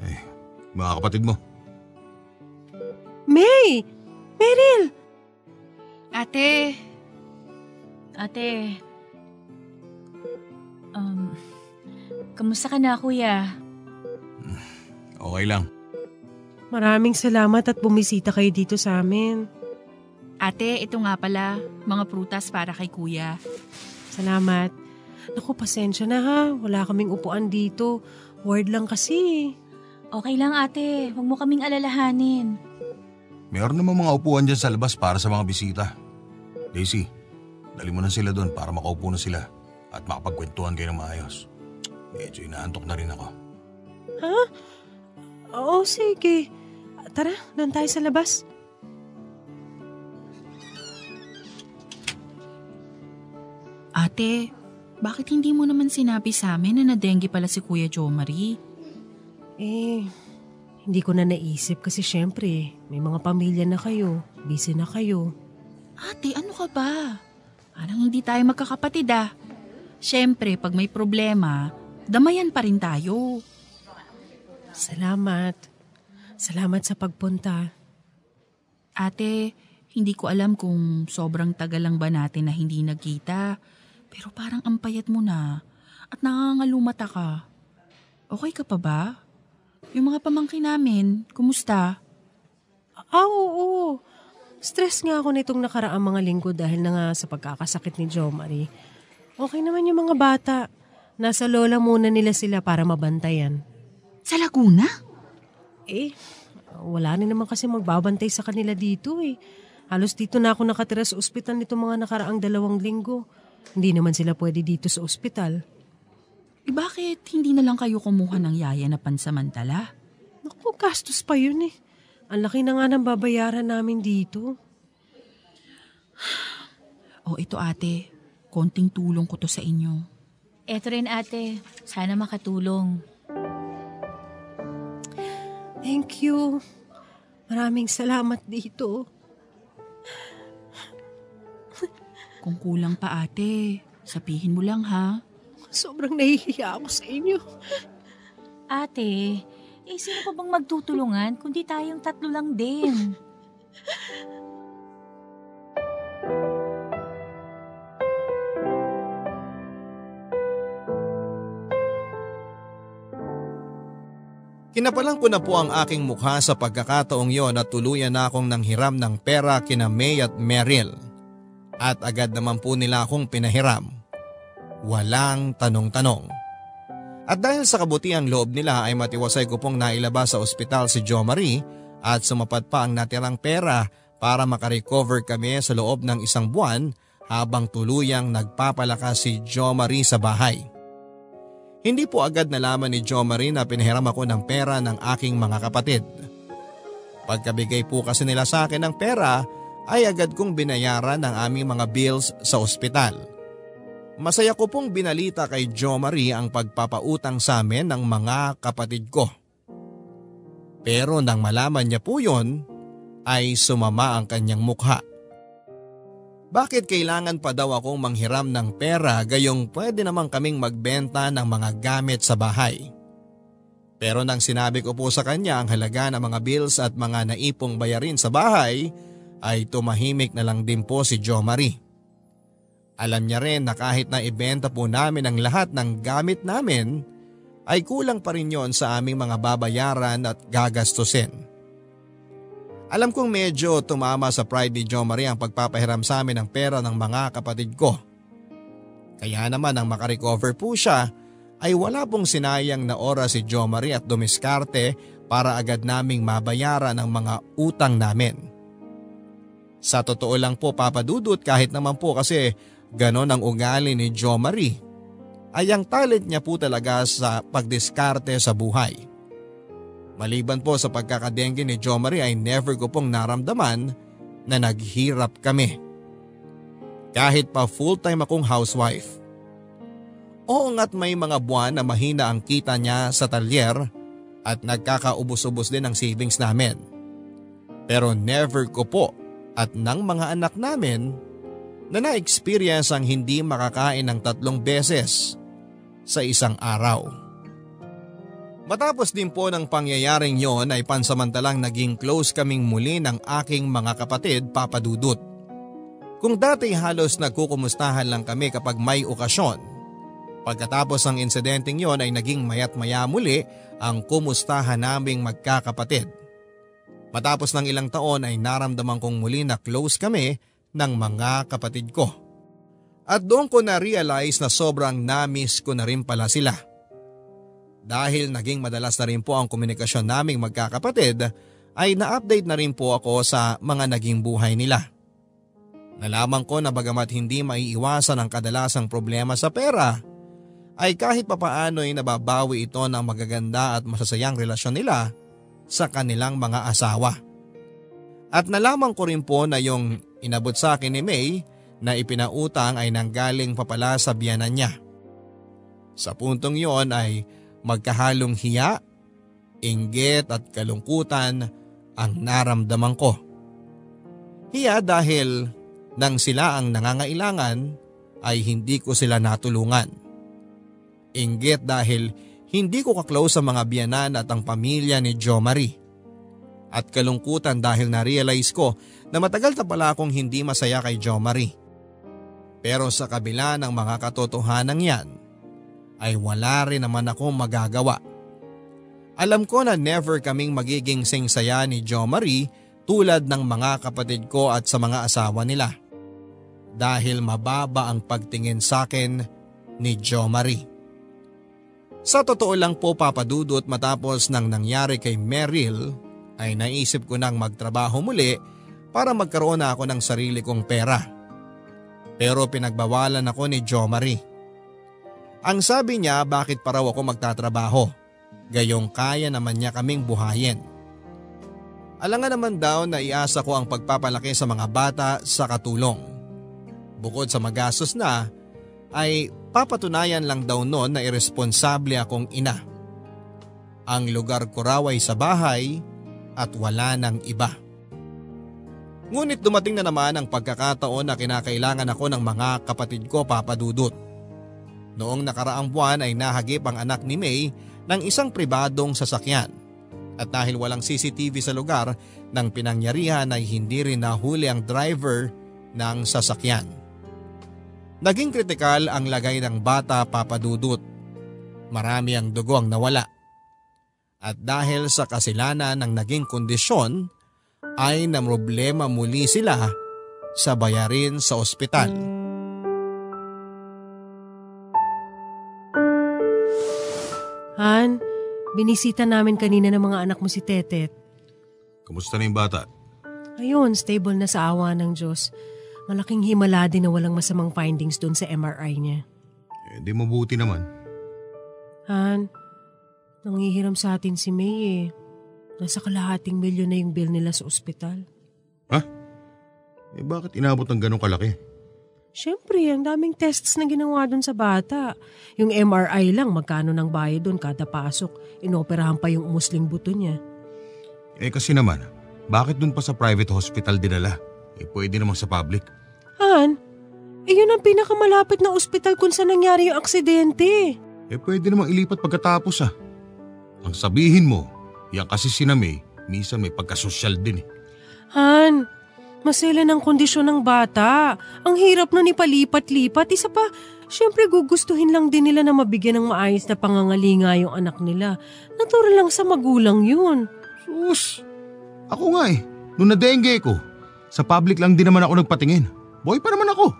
Ay, mga kapatid mo. May! Meryl! Ate, kamusta ka na, kuya? Okay lang. Maraming salamat at bumisita kayo dito sa amin. ate, ito nga pala, mga prutas para kay kuya. Salamat. Naku, pasensya na ha. Wala kaming upuan dito. Ward lang kasi. Okay lang ate, huwag mo kaming alalahanin. Meron namang mga upuan dyan sa labas para sa mga bisita. Daisy, dali mo na sila doon para makaupo na sila at makapagkwentuhan kayo ng maayos. Medyo inaantok na rin ako. Ha? Oo, sige. Tara, doon tayo sa labas. Ate, bakit hindi mo naman sinabi sa amin na na-dengue pala si Kuya Jomari? Hindi ko na naisip kasi syempre, may mga pamilya na kayo. Busy na kayo. Ate, ano ka ba? Parang hindi tayo magkakapatid ah. Syempre, pag may problema, damayan pa rin tayo. Salamat. Salamat sa pagpunta. Ate, hindi ko alam kung sobrang tagal lang ba natin na hindi nagkita. Pero parang ang payat mo na at nangangalumata ka. Okay ka pa ba? Yung mga pamangkin namin, kumusta? Oo. Stress nga ako nitong nakaraang mga linggo dahil na nga sa pagkakasakit ni Jomari. Okay naman yung mga bata. Nasa lola muna nila sila para mabantayan. Sa Laguna? Wala rin naman kasi magbabantay sa kanila dito eh. Halos dito na ako nakatira sa ospital nitong mga nakaraang 2 linggo. Hindi naman sila pwede dito sa ospital. Bakit hindi na lang kayo kumuha ng yaya na pansamantala? Naku, gastos pa yun eh. Ang laki na nga ng babayaran namin dito. Ito ate, konting tulong ko to sa inyo. Eto rin ate, sana makatulong. Thank you. Maraming salamat dito. Kung kulang pa ate, sabihin mo lang ha. Sobrang nahihiya ako sa inyo. Ate, sino pa bang magtutulungan kundi tayong 3 lang din? Kinapalang ko na po ang aking mukha sa pagkakataong yon at tuluyan na akong nanghiram ng pera kina May at Meryl. At agad naman po nila akong pinahiram. Walang tanong-tanong. At dahil sa kabutiang loob nila ay matiwasay ko pong nailabas sa ospital si Jomari at sumapat pa ang natirang pera para makarecover kami sa loob ng 1 buwan habang tuluyang nagpapalakas si Jomari sa bahay. Hindi po agad nalaman ni Jomari na pinahiram ako ng pera ng aking mga kapatid. Pagkabigay po kasi nila sa akin ng pera ay agad kong binayaran ang aming mga bills sa ospital. Masaya ko pong binalita kay Jomari ang pagpapautang sa amin ng mga kapatid ko. Pero nang malaman niya po yon, ay sumama ang kanyang mukha. Bakit kailangan pa daw akong manghiram ng pera gayong pwede naman kaming magbenta ng mga gamit sa bahay? Pero nang sinabi ko po sa kanya ang halaga ng mga bills at mga naipong bayarin sa bahay, ay tumahimik na lang din po si Jomari. Alam niya rin na kahit na ibenta po namin ang lahat ng gamit namin, ay kulang pa rin yon sa aming mga babayaran at gagastusin. Alam kong medyo tumama sa pride ni Jomari ang pagpapahiram sa amin ng pera ng mga kapatid ko. Kaya naman nang makarecover po siya, ay wala pong sinayang na oras si Jomari at dumiskarte para agad naming mabayaran ang mga utang namin. Sa totoo lang po papadudot kahit naman po kasi ganon ang ugali ni Jomari, ay ang talent niya po talaga sa pagdiskarte sa buhay. Maliban po sa pagkakadengge ni Jomari ay never ko pong naramdaman na naghirap kami. Kahit pa full-time akong housewife. Oo nga't may mga buwan na mahina ang kita niya sa talyer at nagkakaubos-ubos din ang savings namin. Pero never ko po at ng mga anak namin na na-experience ang hindi makakain ng 3 beses sa isang araw. Matapos din po ng pangyayaring yon ay pansamantalang naging close kaming muli ng aking mga kapatid, Papa Dudut. Kung dati halos nagkukumustahan lang kami kapag may okasyon, pagkatapos ng insidenteng yon ay naging mayat maya muli ang kumustahan naming magkakapatid. Matapos ng ilang taon ay naramdaman kong muli na close kami ng mga kapatid ko. At doon ko na-realize na sobrang na-miss ko na rin pala sila. Dahil naging madalas na rin po ang komunikasyon naming magkakapatid, ay na-update na rin po ako sa mga naging buhay nila. Nalaman ko na bagamat hindi maiiwasan ang kadalasang problema sa pera, ay kahit papaano ay nababawi ito ng magaganda at masasayang relasyon nila sa kanilang mga asawa. At nalaman ko rin po na yung inabot sa akin ni May na ipinautang ay nanggaling pa pala sa biyanan niya. Sa puntong yon ay magkahalong hiya, inggit at kalungkutan ang naramdaman ko. Hiya dahil nang sila ang nangangailangan ay hindi ko sila natulungan. Inggit dahil hindi ko kaklose sa mga biyanan at ang pamilya ni Jo Marie. At kalungkutan dahil na-realize ko na matagal na pala akong hindi masaya kay Jo Marie. Pero sa kabila ng mga katotohanan yan, ay wala rin naman akong magagawa. Alam ko na never kaming magiging singsaya ni Jo Marie tulad ng mga kapatid ko at sa mga asawa nila. Dahil mababa ang pagtingin sa akin ni Jo Marie. Sa totoo lang po papadudot matapos ng nangyari kay Meryl ay naisip ko nang magtrabaho muli para magkaroon na ako ng sarili kong pera. Pero pinagbawalan ako ni Jo Marie. Ang sabi niya bakit pa raw ako magtatrabaho, gayong kaya naman niya kaming buhayin. Alangan naman daw na iasa ko ang pagpapalaki sa mga bata sa katulong. Bukod sa magastos na, ay papatunayan lang daw noon na iresponsable akong ina. Ang lugar ko raw ay sa bahay at wala ng iba. Ngunit dumating na naman ang pagkakataon na kinakailangan ako ng mga kapatid ko papadudot. Noong nakaraang buwan ay nahagip ang anak ni May ng isang pribadong sasakyan. At dahil walang CCTV sa lugar ng pinangyarihan ay hindi rin nahuli ang driver ng sasakyan. Naging kritikal ang lagay ng bata papadudot. Marami ang dugo ang nawala. At dahil sa kasilanan ng naging kondisyon ay namroblema muli sila sa bayarin sa ospital. Han, binisita namin kanina ng mga anak mo si Tetet. Kamusta na yung bata? Ayun, stable na sa awa ng Diyos. Malaking himala din na walang masamang findings doon sa MRI niya. Di mabuti naman. Han, nangihiram sa atin si May eh. Nasa kalahating milyon na yung bill nila sa ospital. Ha? Bakit inabot ng ganong kalaki? Siyempre, ang daming tests na ginawa doon sa bata. Yung MRI lang, magkano ng bayad doon kada pasok. Inoperahan pa yung umusling buto niya. Kasi naman, bakit doon pa sa private hospital dinala? Pwede naman sa public. Han, yun ang pinakamalapit na ospital kung saan nangyari yung aksidente. Pwede namang ilipat pagkatapos ah. Ang sabihin mo, yan kasi si May, minsan may pagkasosyal din eh. Han, masela ng kondisyon ng bata. Ang hirap nun ipalipat-lipat. Isa pa, syempre gugustuhin lang din nila na mabigyan ng maayos na pangangalinga yung anak nila. Natural lang sa magulang yun. Sus, ako nga eh, nung na-dengue ko, sa public lang din naman ako nagpatingin. Boy pa naman ako.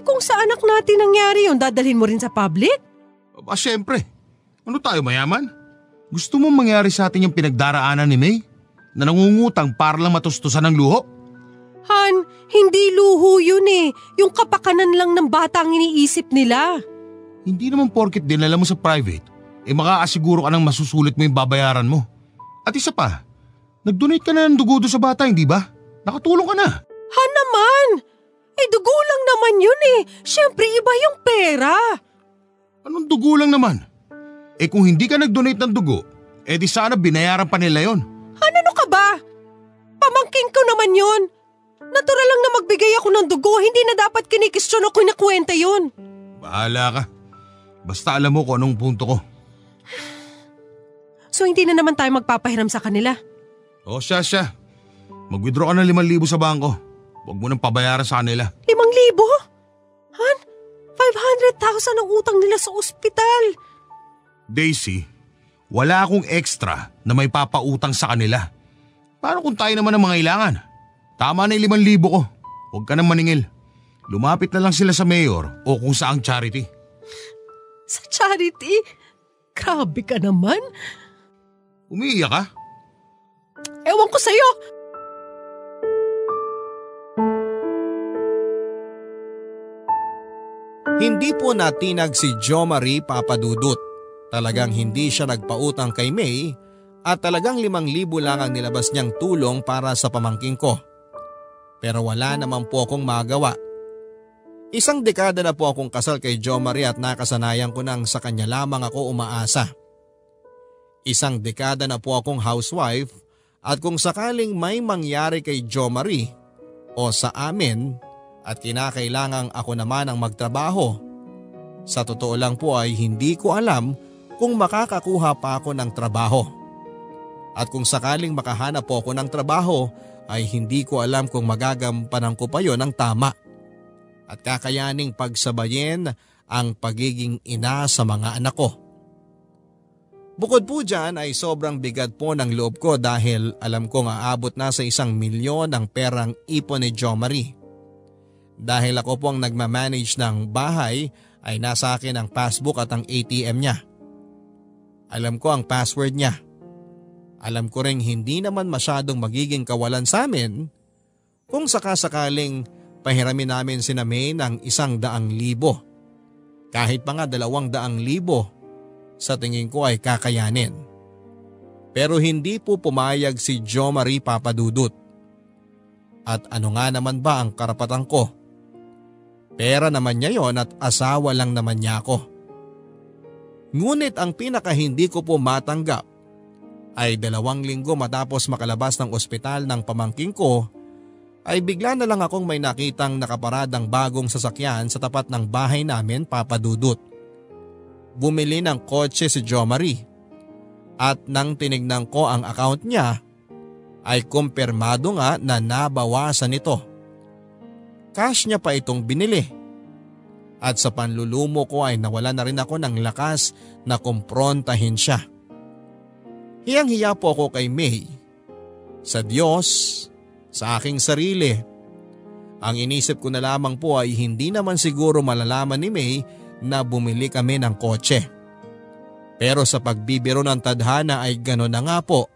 Kung sa anak natin nangyari yun, dadalhin mo rin sa public? Syempre. Ano tayo, mayaman? Gusto mong mangyari sa atin yung pinagdaraanan ni May? Na nangungutang para lang matustusan ng luho? Han, hindi luho yun eh. Yung kapakanan lang ng bata ang iniisip nila. Hindi naman porket dinala mo sa private, makaasiguro ka nang masusulit mo yung babayaran mo. At isa pa, nag-donate ka na ng dugo doon sa bata, hindi ba? Nakatulong ka na. Han naman! Dugo lang naman yun eh. Siyempre iba yung pera. Anong dugo lang naman? Kung hindi ka nag-donate ng dugo, di sana binayaran pa nila yon. Han, ano ka ba? Pamangkin ko naman yun. Natural lang na magbigay ako ng dugo. Hindi na dapat kinikistyon o kinakwenta yun. Bahala ka. Basta alam mo kung anong punto ko. So hindi na naman tayo magpapahiram sa kanila? Siya. Mag-withdraw ka ng 5,000 sa bangko. Huwag mo nang pabayaran sa kanila. 5,000? Han, 500,000 ang utang nila sa ospital. Daisy, wala akong extra na may papautang sa kanila. Paano kung tayo naman ang mga ilangan? Tama na yung 5,000 ko. Huwag ka nang maningil. Lumapit na lang sila sa mayor o kung saang charity. Sa charity? Grabe ka naman. Umiiyak ka? Ewan ko sa'yo. Hindi po natinag si Jo Marie Papadudut. Talagang hindi siya nagpautang kay May at talagang 5,000 lang ang nilabas niyang tulong para sa pamangking ko. Pero wala naman po akong magawa. Isang dekada na po akong kasal kay Jo Marie at nakasanayan ko nang sa kanya lamang ako umaasa. Isang dekada na po akong housewife at kung sakaling may mangyari kay Jo Marie o sa amin at kinakailangang ako naman ang magtrabaho, sa totoo lang po ay hindi ko alam kung makakakuha pa ako ng trabaho. At kung sakaling makahanap po ako ng trabaho ay hindi ko alam kung magagampanan ko pa yon ng tama at kakayaning pagsabayin ang pagiging ina sa mga anak ko. Bukod po dyan ay sobrang bigat po ng loob ko dahil alam kong aabot na sa 1,000,000 ang perang ipon ni Jo Marie. Dahil ako po ang nagmamanage ng bahay ay nasa akin ang passbook at ang ATM niya. Alam ko ang password niya. Alam ko ring hindi naman masyadong magiging kawalan sa amin kung sakasakaling pahiramin namin si May ng 100,000. Kahit pa nga 200,000 sa tingin ko ay kakayanin. Pero hindi po pumayag si Jo Marie Papadudut. At ano nga naman ba ang karapatan ko? Pera naman niya yon at asawa lang naman niya ako. Ngunit ang pinaka hindi ko po matanggap ay 2 linggo matapos makalabas ng ospital ng pamangking ko ay bigla na lang akong may nakitang nakaparadang bagong sasakyan sa tapat ng bahay namin, Papadudut. Bumili ng kotse si Jo Marie at nang tinignan ko ang account niya ay kumpirmado nga na nabawasan ito. Cash niya pa itong binili. At sa panlulumo ko ay nawala na rin ako ng lakas na kumprontahin siya. Hiyang-hiya po ako kay May. Sa Diyos, sa aking sarili. Ang inisip ko na lamang po ay hindi naman siguro malalaman ni May na bumili kami ng kotse. Pero sa pagbibiro ng tadhana ay gano'n na nga po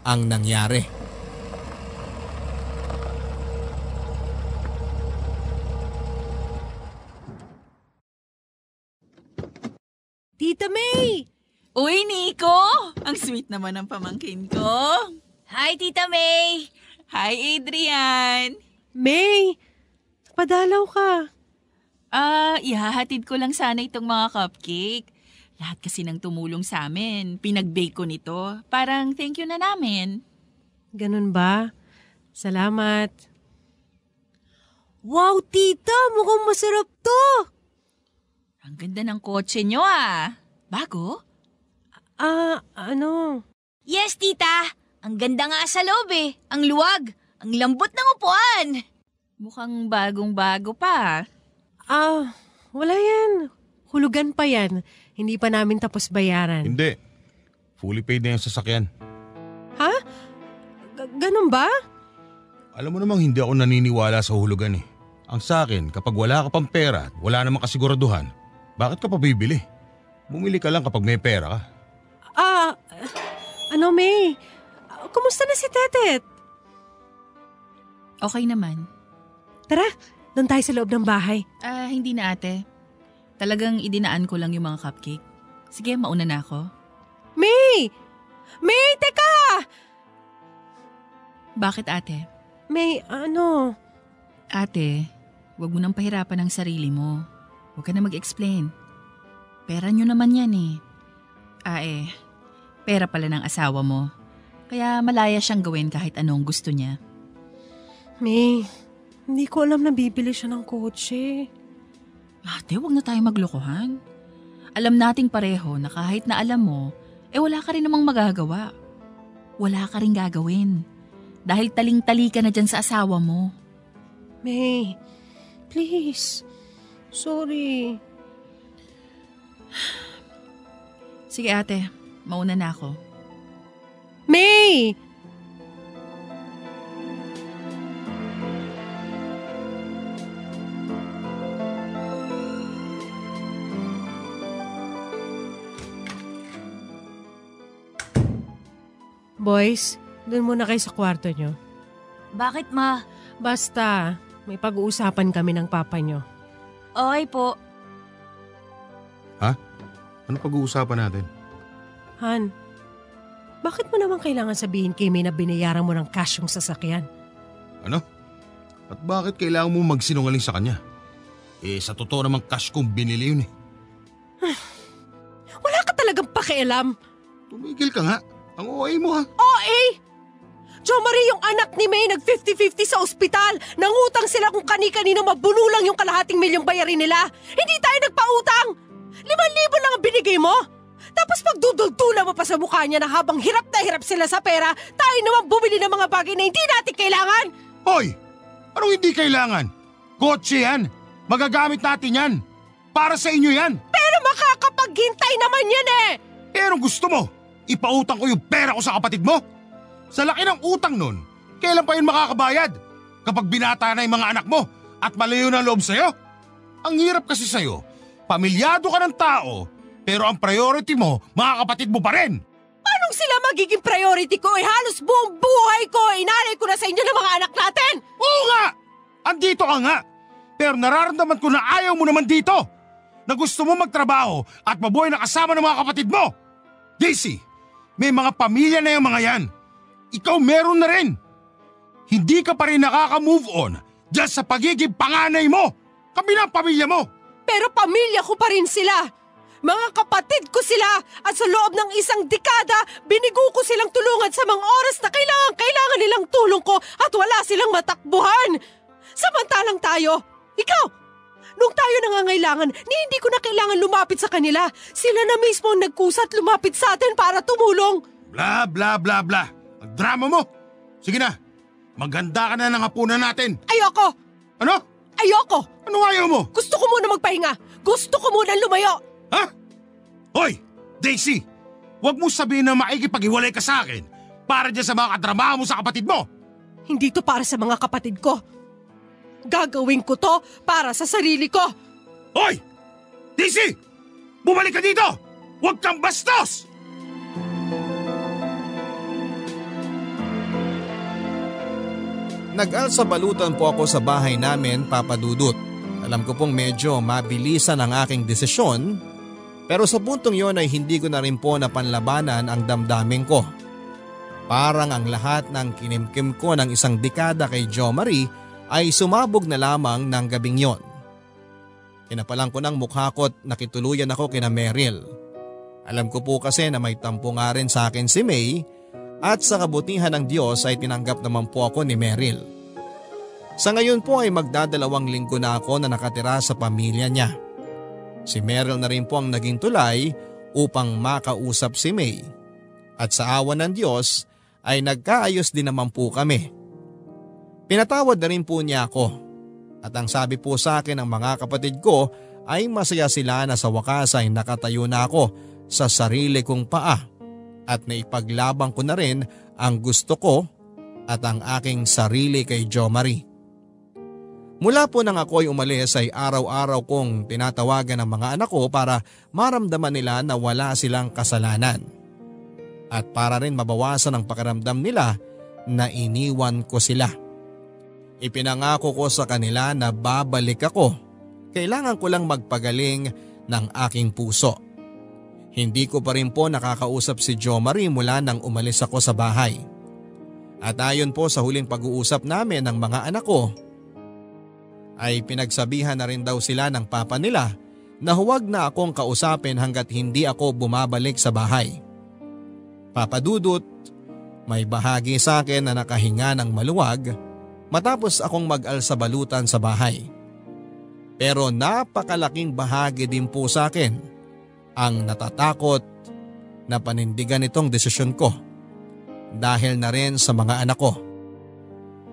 ang nangyari. Tita May! Uy, Nico! Ang sweet naman ng pamangkin ko. Hi, Tita May! Hi, Adrian! May! Padalaw ka. Ihahatid ko lang sana itong mga cupcake. Lahat kasi nang tumulong sa amin. Pinag-bake ko nito. Parang thank you na namin. Ganun ba? Salamat. Wow, tita! Mukhang masarap to! Ang ganda ng kotse nyo ah. Bago? Ano? Yes, Tita! Ang ganda nga sa loob eh. Ang luwag. Ang lambot ng upuan. Mukhang bagong-bago pa. Wala yan. Hulugan pa yan. Hindi pa namin tapos bayaran. Hindi. Fully paid na yung sasakyan. Ha? Ganun ba? Alam mo namang hindi ako naniniwala sa hulugan eh. Ang sa akin, kapag wala ka pang pera at wala namang kasiguraduhan, bakit ka pa bibili? Bumili ka lang kapag may pera ka. May? Kumusta na si Tetet? Okay naman. Tara, doon tayo sa loob ng bahay. Hindi na ate. Talagang idinaan ko lang yung mga cupcake. Sige, mauna na ako. May! May, teka! Bakit ate? May, Ate, wag mo nang pahirapan ang sarili mo. Huwag ka na mag-explain. Pera nyo naman yan eh. Pera pala ng asawa mo. Kaya malaya siyang gawin kahit anong gusto niya. May, hindi ko alam na bibili siya ng kotse. Ate, wag na tayo maglokohan. Alam nating pareho na kahit na alam mo, wala ka rin namang magagawa. Wala ka rin gagawin. Dahil taling-tali ka na dyan sa asawa mo. May, please. Sorry. Sige ate, mauna na ako. May! Boys, dun muna kayo sa kwarto nyo. Bakit ma? Basta, may pag-uusapan kami ng papa nyo. Okay po. Ano pag-uusapan natin? Han, bakit mo naman kailangan sabihin kay May na binayaran mo ng cash yung sasakyan? Ano? At bakit kailangan mo magsinungaling sa kanya? Sa totoo namang cash kong binili yun eh. Wala ka talagang pakialam. Tumigil ka nga. Ang OA mo ha. OA! Jo Marie, yung anak ni May nag 50-50 sa ospital. Nangutang sila kung kani-kanino mabunulang yung kalahating milyong bayarin nila. Hindi tayo nagpautang. 5,000 lang ang binigay mo. Tapos pagdudultula mo pa sa mukha niya na habang hirap na hirap sila sa pera, tayo naman bumili ng mga bagay na hindi natin kailangan. Hoy! Anong hindi kailangan? Kotse yan. Magagamit natin yan. Para sa inyo yan. Pero makakapaghintay naman yan eh. Pero gusto mo, ipautang ko yung pera ko sa kapatid mo? Sa laki ng utang nun, kailan pa yun makakabayad? Kapag binata na yung mga anak mo at malayo na loob sa'yo? Ang hirap kasi sa'yo, pamilyado ka ng tao, pero ang priority mo, mga kapatid mo pa rin. Anong sila magiging priority ko? Halos buong buhay ko, inalay ko na sa inyo ng mga anak natin. Oo nga! Andito ka nga! Pero nararamdaman ko na ayaw mo naman dito. Na gusto mo magtrabaho at mabuhay na kasama ng mga kapatid mo. Daisy, may mga pamilya na yung mga yan. Ikaw meron na rin. Hindi ka pa rin nakaka-move on dyan sa pagiging panganay mo. Kami na ang pamilya mo. Pero pamilya ko pa rin sila. Mga kapatid ko sila at sa loob ng isang dekada, binigo ko silang tulungan sa mga oras na kailangan nilang tulong ko at wala silang matakbuhan. Samantalang tayo, ikaw, nung tayo nangangailangan, hindi ko na kailangan lumapit sa kanila. Sila na mismo ang nagkusat lumapit sa atin para tumulong. Bla bla bla bla. Ang drama mo. Sige na, maganda ka na ng hapunan natin. Ayoko! Ano? Ayoko! Ano ayaw mo? Gusto ko muna magpahinga. Gusto ko muna lumayo. Ha? Hoy, Daisy! Huwag mo sabihin na maikipaghiwalay ka sa akin para dyan sa mga kadramaho mo sa kapatid mo. Hindi to para sa mga kapatid ko. Gagawin ko to para sa sarili ko. Hoy! Daisy! Bumalik ka dito! Huwag kang bastos! Nag-alsabalutan po ako sa bahay namin, Papa Dudut. Alam ko pong medyo mabilisan ang aking desisyon, pero sa puntong yon ay hindi ko na rin po napanlabanan ang damdamin ko. Parang ang lahat ng kinimkim ko ng isang dekada kay Jo Marie ay sumabog na lamang ng gabing yon. Kinapalang ko ng mukha ko at nakituluyan ako kina Meryl. Alam ko po kasi na may tampo nga rin sa akin si May at sa kabutihan ng Diyos ay tinanggap naman po ako ni Meryl. Sa ngayon po ay magdadalawang linggo na ako na nakatira sa pamilya niya. Si Meryl na rin po ang naging tulay upang makausap si May. At sa awa ng Diyos ay nagkaayos din naman po kami. Pinatawad na rin po niya ako. At ang sabi po sa akin ng mga kapatid ko ay masaya sila na sa wakas ay nakatayo na ako sa sarili kong paa. At naipaglaban ko na rin ang gusto ko at ang aking sarili kay Jo Marie. Mula po nang ako ay umalis ay araw-araw kong tinatawagan ng mga anak ko para maramdaman nila na wala silang kasalanan. At para rin mabawasan ang pakiramdam nila na iniwan ko sila. Ipinangako ko sa kanila na babalik ako. Kailangan ko lang magpagaling ng aking puso. Hindi ko pa rin po nakakausap si Jo Marie mula nang umalis ako sa bahay. At ayon po sa huling pag-uusap namin ng mga anak ko, ay pinagsabihan na rin daw sila ng papa nila na huwag na akong kausapin hanggat hindi ako bumabalik sa bahay. Papa Dudut, may bahagi sa akin na nakahinga ng maluwag matapos akong mag-alsabalutan sa bahay. Pero napakalaking bahagi din po sa akin ang natatakot na panindigan itong desisyon ko dahil na rin sa mga anak ko.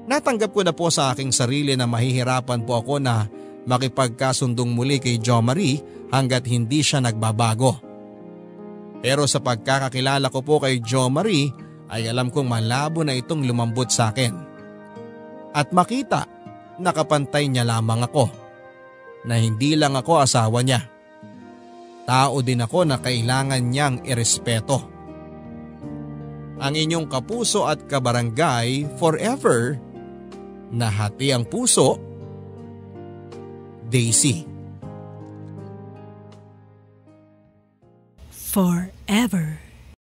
Natanggap ko na po sa aking sarili na mahihirapan po ako na makipagkasundong muli kay Jo Marie hanggat hindi siya nagbabago. Pero sa pagkakakilala ko po kay Jo Marie ay alam kong malabo na itong lumambot sa akin. At makita nakapantay niya lamang ako na hindi lang ako asawa niya. Tao din ako na kailangan niyang irespeto. ang inyong kapuso at kabarangay forever, Nahati ang Puso, Daisy. Forever.